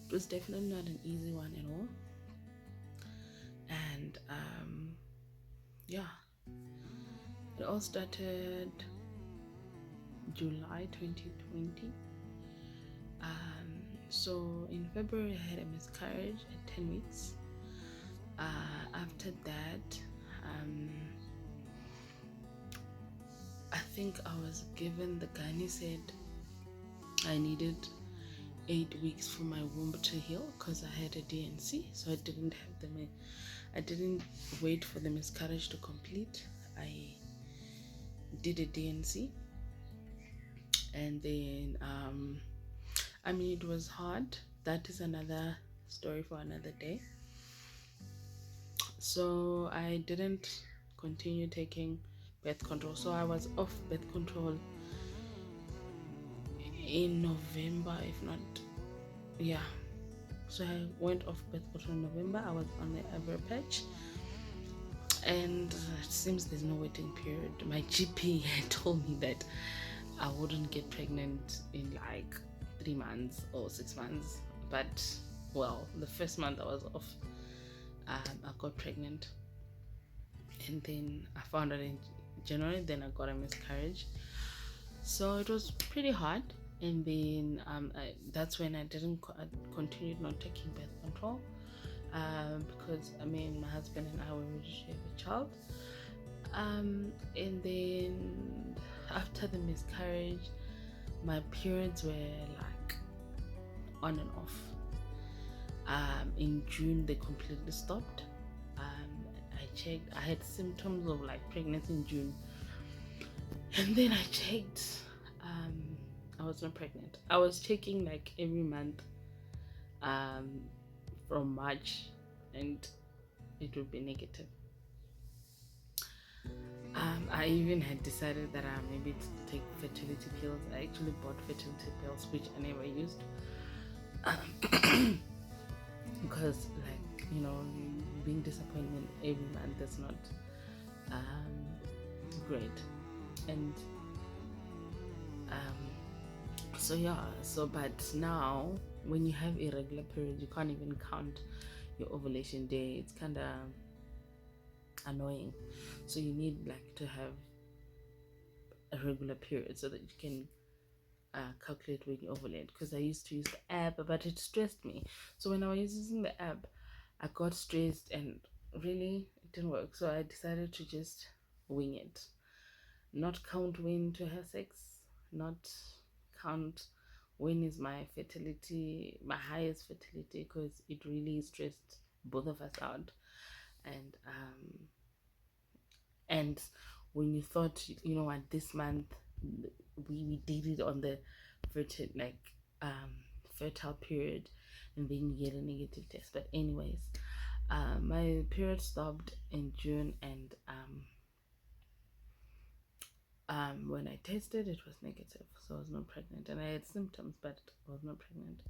It was definitely not an easy one at all. And yeah, it all started July 2020. So in February I had a miscarriage at 10 weeks. After that, I think I was given, the gynae said I needed 8 weeks for my womb to heal because I had a DNC, so I didn't wait for the miscarriage to complete. I did a DNC, and then I mean, it was hard. That is another story for another day. So I didn't continue taking birth control, so I was off birth control in November, if not, yeah. So I went off birth control in November. I was on the Aver patch, and it seems there's no waiting period. My GP had told me that I wouldn't get pregnant in like 3 months or 6 months, but well, the first month I was off, I got pregnant, and then I found out in January. Then I got a miscarriage, so it was pretty hard. And then that's when I continued not taking birth control, because I mean, my husband and I were ready to have a child. And then after the miscarriage, my periods were like on and off. In June they completely stopped. I checked, I had symptoms of like pregnancy in June, and then I checked, I was not pregnant. I was checking like every month, from March, and it would be negative. I even had decided that I maybe to take fertility pills. I actually bought fertility pills, which I never used, because, like, you know, being disappointed every month is not great. And so yeah, but now when you have irregular periods, you can't even count your ovulation day. It's kind of annoying. So you need like to have a regular period so that you can calculate when you ovulate. Because I used to use the app, but it stressed me. So when I was using the app, I got stressed, and really it didn't work. So I decided to just wing it, not count when to have sex, not count when is my fertility, my highest fertility, because it really stressed both of us out. And when you thought, you know what, this month we did it on the fertile, like, fertile period, and then you get a negative test. But anyways, my period stopped in June, and when I tested, it was negative, so I was not pregnant. And I had symptoms, but I was not pregnant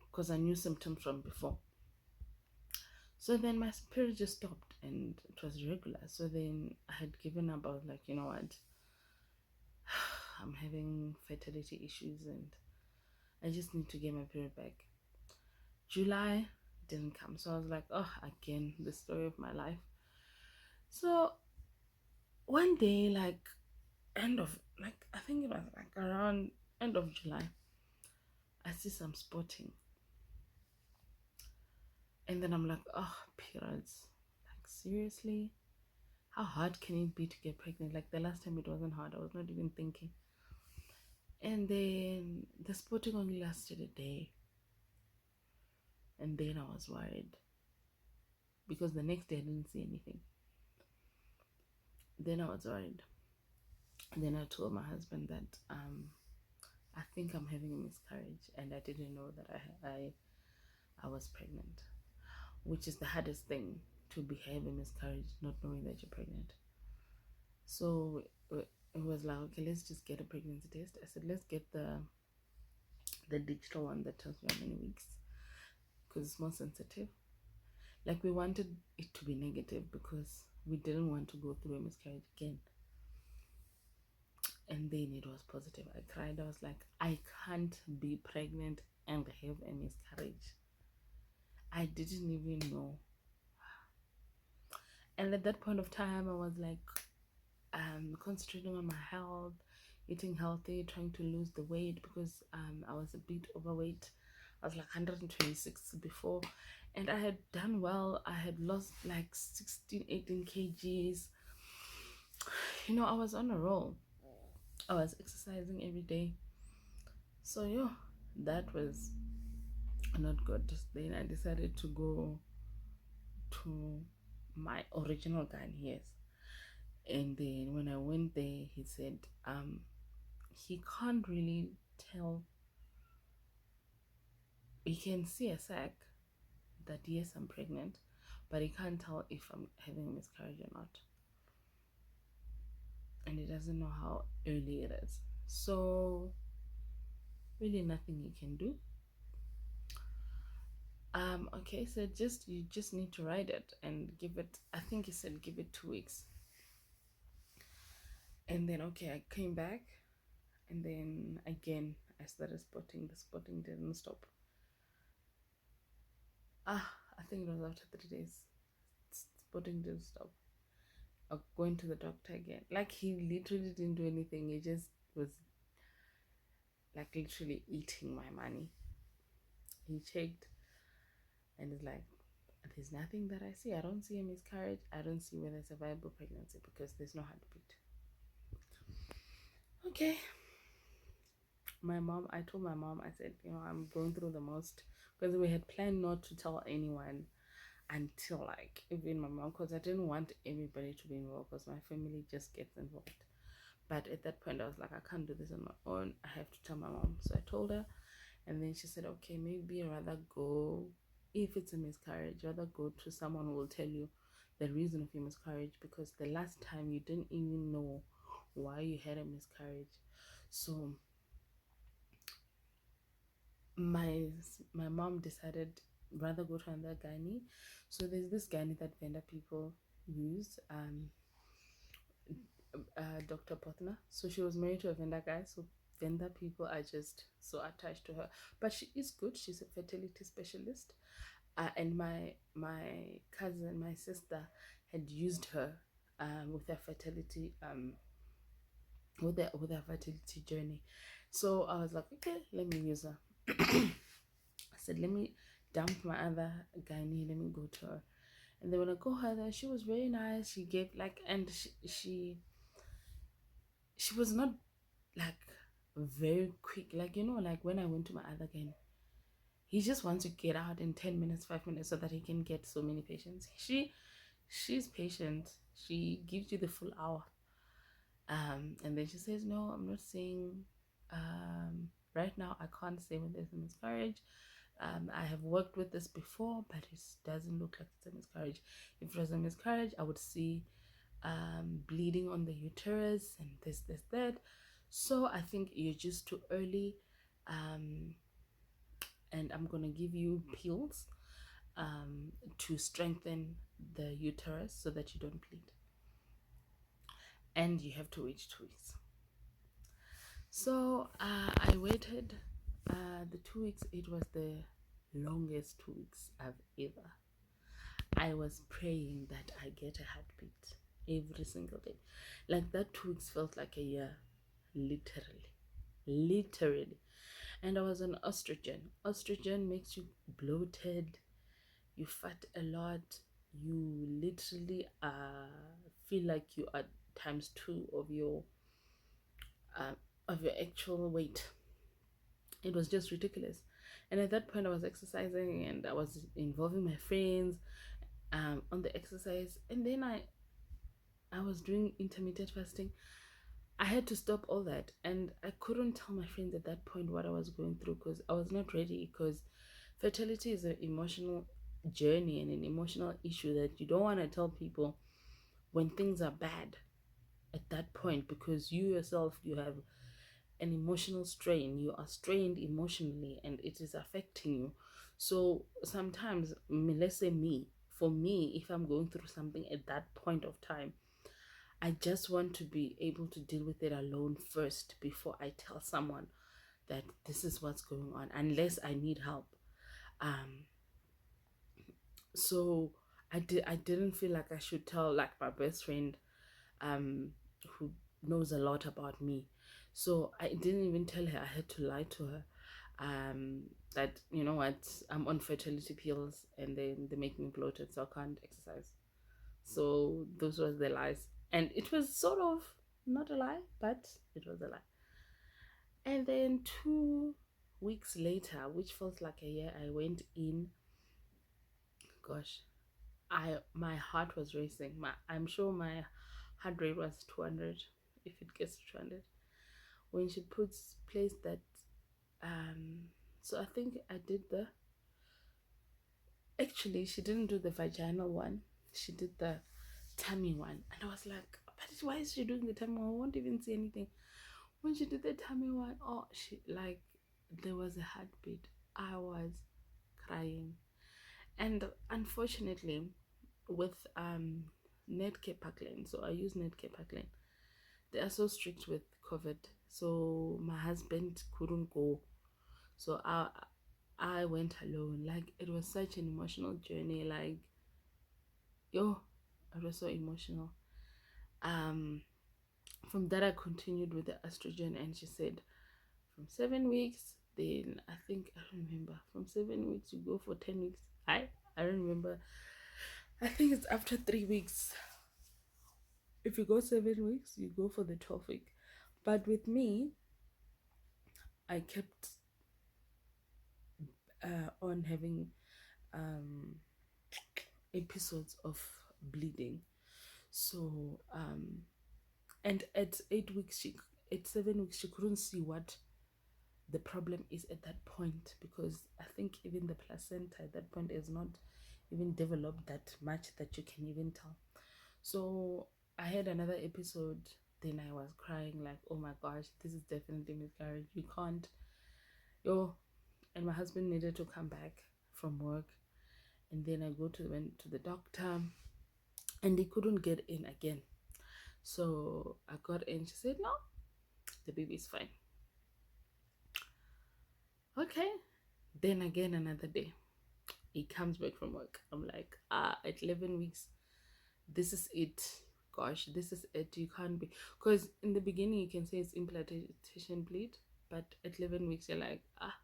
because I knew symptoms from before. So then my period just stopped, and it was regular. So then I had given up. I was like, you know what, I'm having fertility issues, and I just need to get my period back. July didn't come, so I was like, oh, again, the story of my life. So one day, like, I think it was like around end of July, I see some spotting, and then I'm like, oh, periods, like, seriously, how hard can it be to get pregnant? Like, the last time it wasn't hard, I was not even thinking. And then the spotting only lasted a day, and then I was worried because the next day I didn't see anything. Then I was worried. And then I told my husband that I think I'm having a miscarriage, and I didn't know that I was pregnant, which is the hardest thing, to have a miscarriage not knowing that you're pregnant. So it was like, okay, let's just get a pregnancy test. I said, let's get the digital one that tells you how many weeks, because it's more sensitive. Like, we wanted it to be negative because we didn't want to go through a miscarriage again. And then it was positive. I cried. I was like, I can't be pregnant and have a miscarriage. I didn't even know. And at that point of time, I was like, concentrating on my health, eating healthy, trying to lose the weight because I was a bit overweight. I was like 126 before, and I had done well. I had lost like 16, 18 kgs. I was on a roll. I was exercising every day. So, yeah, that was not good. Then I decided to go to my original guy, yes. And then when I went there, he said, he can't really tell. He can see a sac that yes, I'm pregnant, but he can't tell if I'm having a miscarriage or not. And he doesn't know how early it is. So really nothing he can do. Okay, so you just need to ride it and give it, I think he said give it 2 weeks. And then okay, I came back, and then again I started spotting. The spotting didn't stop. I think it was after 3 days. Spotting didn't stop. Going to the doctor again. Like, he literally didn't do anything. He just was like literally eating my money. He checked and is like, there's nothing that I see. I don't see a miscarriage. I don't see whether it's a viable pregnancy because there's no heartbeat. Okay. I told my mom, I said, I'm going through the most, because we had planned not to tell anyone until like even my mom, because I didn't want everybody to be involved because my family just gets involved. But at that point I was like, I can't do this on my own. I have to tell my mom. So I told her, and then she said, okay, maybe rather go, if it's a miscarriage, rather go to someone who will tell you the reason of your miscarriage, because the last time you didn't even know why you had a miscarriage. So my mom decided rather go to another gynae. So there's this gynae that vendor people use, Dr. Potner. So she was married to a vendor guy. So vendor people are just so attached to her, but she is good. She's a fertility specialist. And my cousin, my sister, had used her with her fertility with her fertility journey. So I was like, okay, let me use her. I said, let me dump my other gynae, let me go to her. And then when I go her there, she was very nice. She gave like, and she was not like very quick, like, like when I went to my other gynae, he just wants to get out in 10 minutes, 5 minutes, so that he can get so many patients. She's patient. She gives you the full hour. And then she says, no, I'm not saying right now I can't say when there's a miscarriage. I have worked with this before, but it doesn't look like it's a miscarriage. If it was a miscarriage, I would see bleeding on the uterus and this, that. So I think you're just too early. And I'm going to give you pills to strengthen the uterus so that you don't bleed. And you have to wait 2 weeks. So I waited the 2 weeks. It was the longest 2 weeks I've ever. I was praying that I get a heartbeat every single day. Like, that 2 weeks felt like a year, literally. And I was on estrogen makes you bloated, you fat a lot, you literally feel like you are ×2 of your actual weight. It was just ridiculous. And at that point I was exercising and I was involving my friends on the exercise, and then I was doing intermittent fasting. I had to stop all that, and I couldn't tell my friends at that point what I was going through because I was not ready. Because fertility is an emotional journey and an emotional issue that you don't want to tell people when things are bad at that point, because you yourself, you have an emotional strain, you are strained emotionally, and it is affecting you. So sometimes, let's say for me, if I'm going through something at that point of time, I just want to be able to deal with it alone first before I tell someone that this is what's going on, unless I need help. Um, so I didn't feel like I should tell like my best friend, um, who knows a lot about me. So I didn't even tell her. I had to lie to her, that you know what, I'm on fertility pills and then they make me bloated, so I can't exercise. So those were the lies, and it was sort of not a lie, but it was a lie. And then 2 weeks later, which felt like a year, I went in. Gosh, my heart was racing. I'm sure my heart rate was 200, if it gets to 200. When she placed that, um, so I think I did the. Actually, she didn't do the vaginal one. She did the tummy one, and I was like, "But why is she doing the tummy one? I won't even see anything." When she did the tummy one, oh, she like there was a heartbeat. I was crying, and unfortunately, with Netcare Parkland, so I use Netcare Parkland. They are so strict with COVID, so my husband couldn't go. So I went alone. Like it was such an emotional journey. Like yo, it was so emotional. Um, from that I continued with the estrogen, and she said from 7 weeks. Then I think I don't remember. From 7 weeks you go for 10 weeks. I don't remember. I think it's after 3 weeks. If you go 7 weeks, you go for the 12 week. But with me, I kept on having um, episodes of bleeding. So and at 8 weeks, at 7 weeks, she couldn't see what the problem is at that point, because I think even the placenta at that point is not even developed that much that you can even tell. So I had another episode. Then I was crying like, oh my gosh, this is definitely miscarriage. You can't, yo. And my husband needed to come back from work, and then went to the doctor, and they couldn't get in again. So I got in. She said, no, the baby's fine. Okay. Then again, another day, he comes back from work. I'm like, at 11 weeks, this is it. Gosh, this is it. You can't be. Because in the beginning, you can say it's implantation bleed, but at 11 weeks, you're like, ah.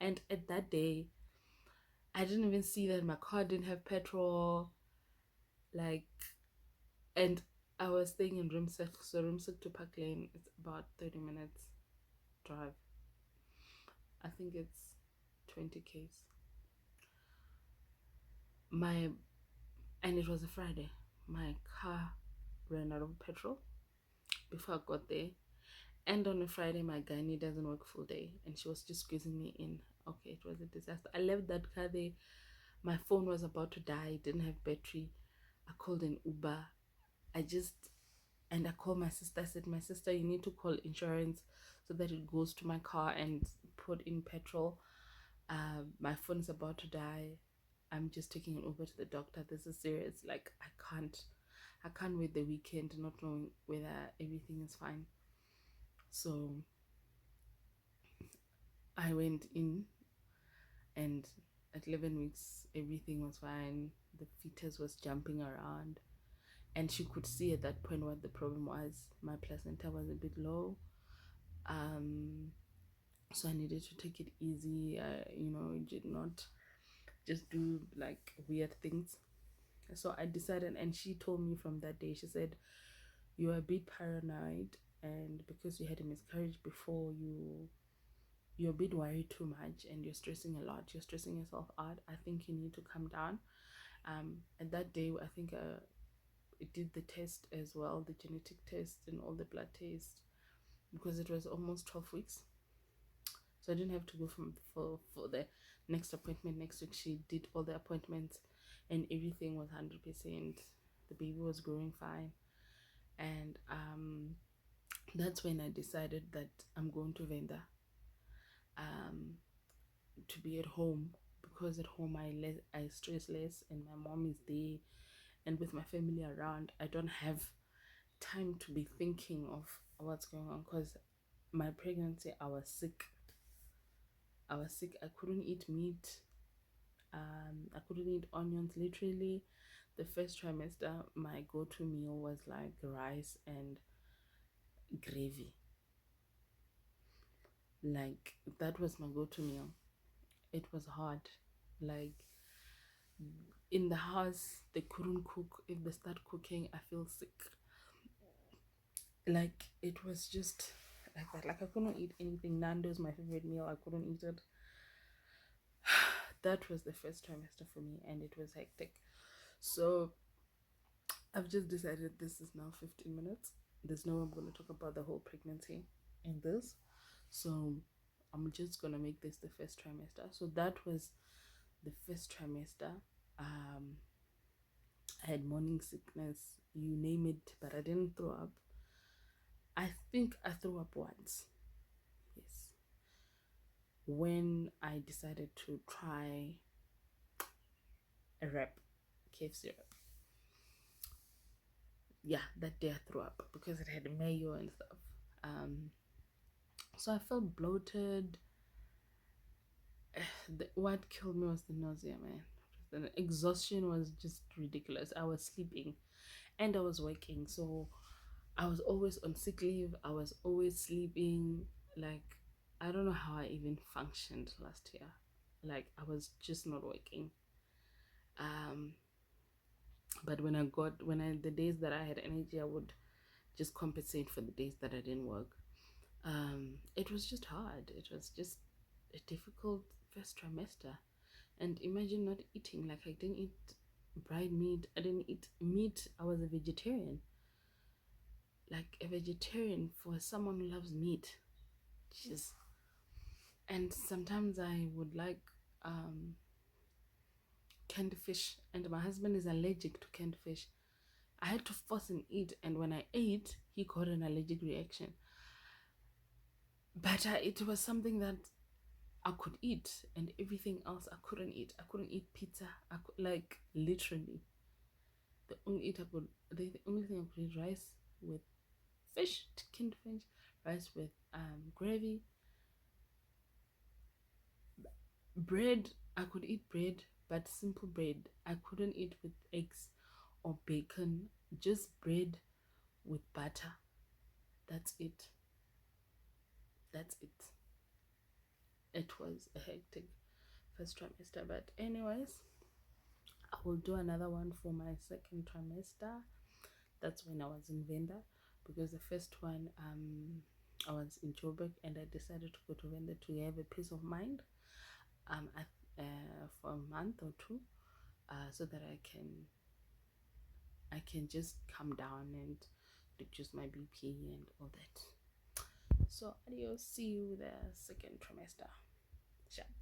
And at that day, I didn't even see that my car didn't have petrol. Like, and I was staying in Rimsek. So Rimsek to Park Lane, it's about 30 minutes drive. I think it's 20 k's. And it was a Friday. My car ran out of petrol before I got there. And on a Friday, my gynae doesn't work full day, and she was just squeezing me in. Okay, it was a disaster. I left that car there. My phone was about to die, didn't have battery. I called an Uber. And I called my sister. I said, my sister, you need to call insurance so that it goes to my car and put in petrol. My phone is about to die. I'm just taking it over to the doctor. This is serious. Like, I can't wait the weekend not knowing whether everything is fine. So I went in, and at 11 weeks, everything was fine. The fetus was jumping around, and she could see at that point what the problem was. My placenta was a bit low. So I needed to take it easy. Did not just do like weird things. So I decided, and she told me from that day, she said, you're a bit paranoid, and because you had a miscarriage before, you're a bit worried too much, and you're stressing a lot. You're stressing yourself out. I think you need to calm down. And that day, I think it did the test as well, the genetic test and all the blood tests, because it was almost 12 weeks. So I didn't have to go for the next appointment next week. She did all the appointments, and everything was 100%. The baby was growing fine. And that's when I decided that I'm going to Venda, to be at home, because at home I stress less, and my mom is there, and with my family around, I don't have time to be thinking of what's going on, because my pregnancy, I was sick. I couldn't eat meat. I couldn't eat onions. Literally, the first trimester, my go-to meal was like rice and gravy. Like, that was my go-to meal. It was hard. Like, in the house, they couldn't cook. If they start cooking, I feel sick. Like, it was just like that. Like, I couldn't eat anything. Nando's my favorite meal. I couldn't eat it. That was the first trimester for me, and it was hectic. So I've just decided this is now 15 minutes. There's no way I'm going to talk about the whole pregnancy in this. So I'm just going to make this the first trimester. So that was the first trimester. I had morning sickness, you name it, but I didn't throw up. I think I threw up once. Yes. When I decided to try a wrap, KFC wrap. Yeah, that day I threw up because it had mayo and stuff. So I felt bloated. What killed me was the nausea, man. The exhaustion was just ridiculous. I was sleeping and I was working, so I was always on sick leave. I was always sleeping. Like, I don't know how I even functioned last year. Like, I was just not working. But the days that I had energy, I would just compensate for the days that I didn't work. It was just hard. It was just a difficult first trimester. And imagine not eating. Like, I didn't eat dried meat. I didn't eat meat. I was a vegetarian. Like, a vegetarian for someone who loves meat. Jeez. And sometimes I would like canned fish, and my husband is allergic to canned fish. I had to force him eat, and when I ate, he got an allergic reaction. But it was something that I could eat, and everything else I couldn't eat. I couldn't eat pizza. Like, literally, the only thing I could eat, rice with fish, canned fish, rice with gravy, bread. I could eat bread, but simple bread. I couldn't eat with eggs or bacon. Just bread with butter. That's it. That's it. It was a hectic first trimester, but anyways, I will do another one for my second trimester. That's when I was in Venda, because the first one, I was in Joburg, and I decided to go to Venda to have a peace of mind for a month or two, so that I can just calm down and reduce my BP and all that. So adios, see you the second trimester. Ciao.